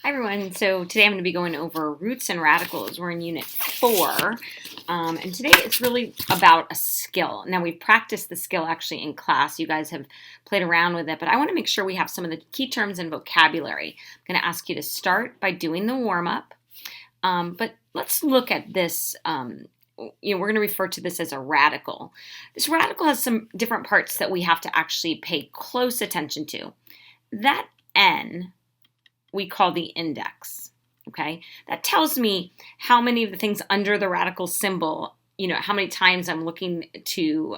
Hi everyone, so today I'm going to be going over roots and radicals. We're in unit 4, and today it's really about a skill. Now we've practiced the skill actually in class, you guys have played around with it, but I want to make sure we have some of the key terms and vocabulary. I'm going to ask you to start by doing the warm-up, but let's look at this. We're going to refer to this as a radical. This radical has some different parts that we have to actually pay close attention to. That N we call the index, okay? That tells me how many of the things under the radical symbol, how many times I'm looking to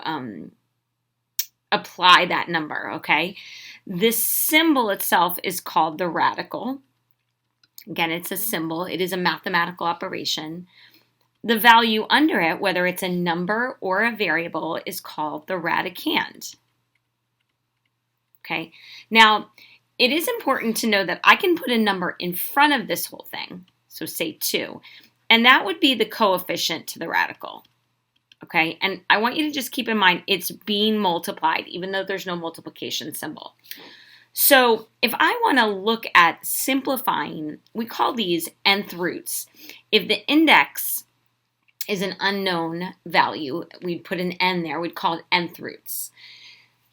apply that number, okay? This symbol itself is called the radical. Again, it's a symbol. It is a mathematical operation. The value under it, whether it's a number or a variable, is called the radicand, okay? Now, it is important to know that I can put a number in front of this whole thing, so say 2, and that would be the coefficient to the radical, okay? And I want you to just keep in mind it's being multiplied, even though there's no multiplication symbol. So if I want to look at simplifying, we call these nth roots. If the index is an unknown value, we'd put an n there, we'd call it nth roots.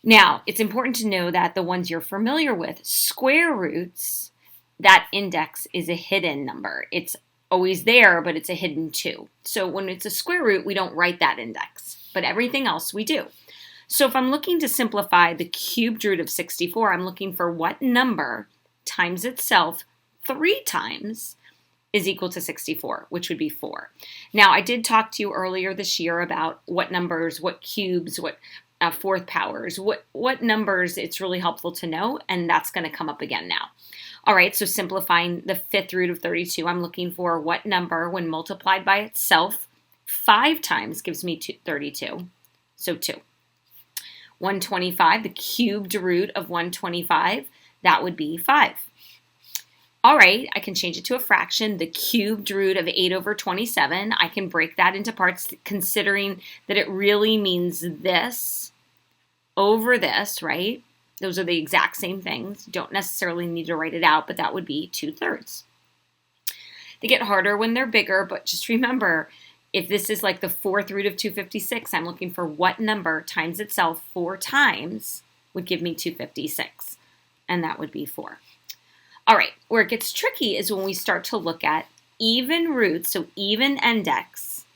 Now, it's important to know that the ones you're familiar with, square roots, that index is a hidden number. It's always there, but it's a hidden 2. So when it's a square root, we don't write that index, but everything else we do. So if I'm looking to simplify the cubed root of 64, I'm looking for what number times itself 3 times is equal to 64, which would be 4. Now, I did talk to you earlier this year about what numbers, what cubes, what fourth powers, what numbers it's really helpful to know, and that's going to come up again now. All right, so simplifying the 5th root of 32, I'm looking for what number, when multiplied by itself 5 times, gives me 32, so 2. 125, the cubed root of 125, that would be 5. All right, I can change it to a fraction. The cubed root of 8 over 27, I can break that into parts considering that it really means this over this, right? Those are the exact same things. Don't necessarily need to write it out, but that would be 2/3. They get harder when they're bigger, but just remember, if this is like the 4th root of 256, I'm looking for what number times itself 4 times would give me 256, and that would be 4. All right, where it gets tricky is when we start to look at even roots, so even index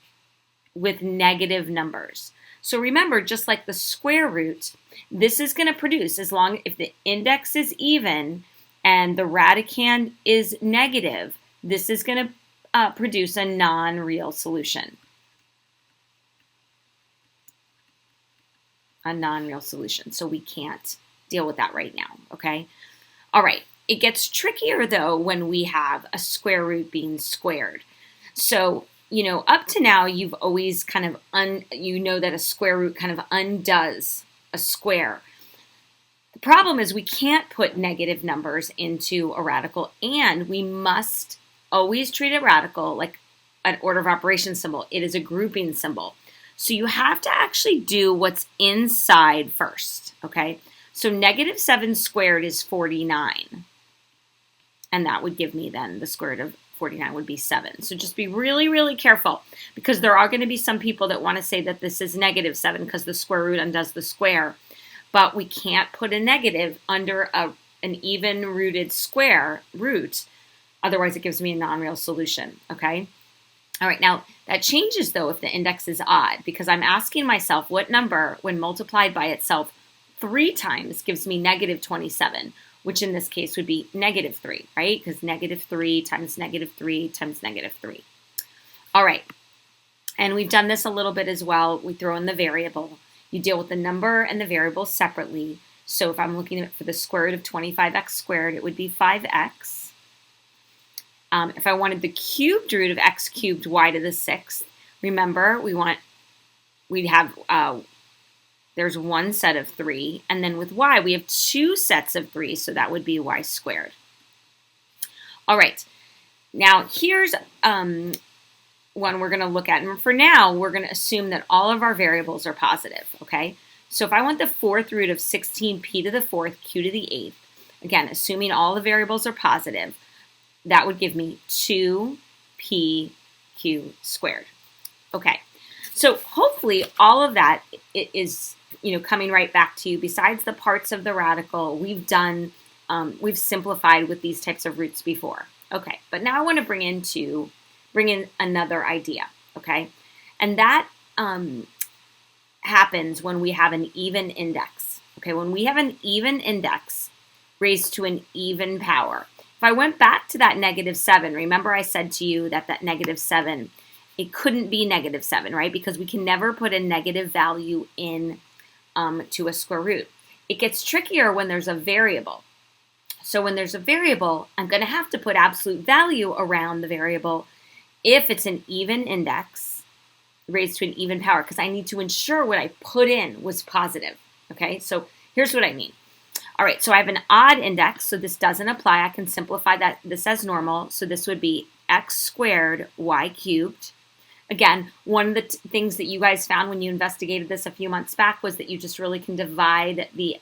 with negative numbers. So remember, just like the square root, this is going to produce, if the index is even and the radicand is negative, this is going to produce a non-real solution. A non-real solution, so we can't deal with that right now, okay? All right. It gets trickier, though, when we have a square root being squared. So, up to now, you've always kind of, that a square root kind of undoes a square. The problem is we can't put negative numbers into a radical, and we must always treat a radical like an order of operations symbol. It is a grouping symbol. So you have to actually do what's inside first, okay? So -7 squared is 49. And that would give me then the square root of 49 would be 7. So just be really, really careful, because there are going to be some people that want to say that this is -7 because the square root undoes the square. But we can't put a negative under an even rooted square root. Otherwise, it gives me a non-real solution, okay? All right, now that changes, though, if the index is odd, because I'm asking myself what number, when multiplied by itself 3 times, gives me -27. Which in this case would be -3, right? Because -3 times -3 times -3. All right, and we've done this a little bit as well. We throw in the variable. You deal with the number and the variable separately. So if I'm looking at for the square root of 25x squared, it would be 5x. If I wanted the cubed root of x cubed y to the 6th, remember we'd have there's one set of 3, and then with y, we have 2 sets of 3, so that would be y squared. All right, now here's one we're going to look at, and for now, we're going to assume that all of our variables are positive, okay? So if I want the 4th root of 16p to the 4th, q to the 8th, again, assuming all the variables are positive, that would give me 2pq squared. Okay, so hopefully all of that is coming right back to you. Besides the parts of the radical, we've simplified with these types of roots before. Okay, but now I want to bring in another idea. Okay, and that happens when we have an even index. Okay, when we have an even index raised to an even power. If I went back to that -7, remember I said to you that -7, it couldn't be -7, right? Because we can never put a negative value in to a square root. It gets trickier when there's a variable. So when there's a variable, I'm going to have to put absolute value around the variable if it's an even index raised to an even power, because I need to ensure what I put in was positive. Okay, so here's what I mean. All right, so I have an odd index, so this doesn't apply. I can simplify this as normal. So this would be x squared y cubed. Again, one of the things that you guys found when you investigated this a few months back was that you just really can divide the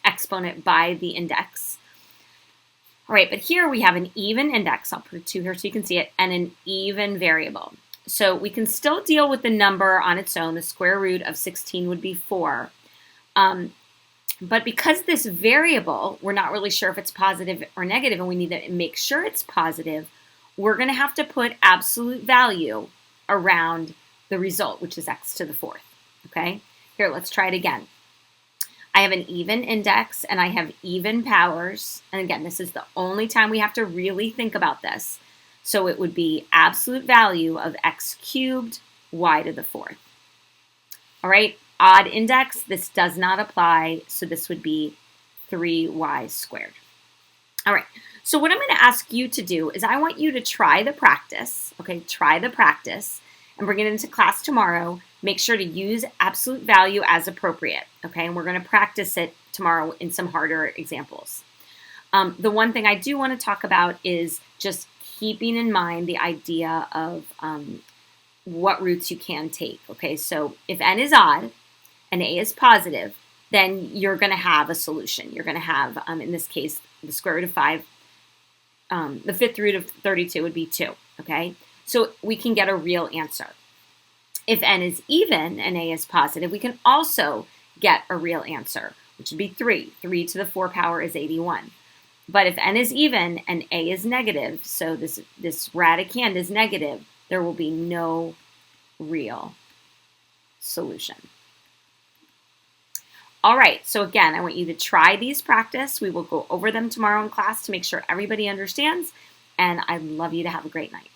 exponent by the index. All right, but here we have an even index. I'll put a 2 here so you can see it, and an even variable. So we can still deal with the number on its own. The square root of 16 would be 4. But because this variable, we're not really sure if it's positive or negative, and we need to make sure it's positive, we're going to have to put absolute value around the result, which is x to the 4th. Okay? Here, let's try it again. I have an even index, and I have even powers. And again, this is the only time we have to really think about this. So it would be absolute value of x cubed y to the 4th. All right? Odd index, this does not apply, so this would be 3y squared. All right, so what I'm going to ask you to do is I want you to try the practice, okay, try the practice, and bring it into class tomorrow. Make sure to use absolute value as appropriate, okay, and we're going to practice it tomorrow in some harder examples. The one thing I do want to talk about is just keeping in mind the idea of what roots you can take, okay, so if n is odd, and a is positive, then you're going to have a solution. You're going to have, in this case, the square root of 5, the 5th root of 32 would be 2, okay? So we can get a real answer. If n is even and a is positive, we can also get a real answer, which would be 3. 3 to the 4 power is 81. But if n is even and a is negative, so this radicand is negative, there will be no real solution. All right, so again, I want you to try these practice. We will go over them tomorrow in class to make sure everybody understands, and I'd love you to have a great night.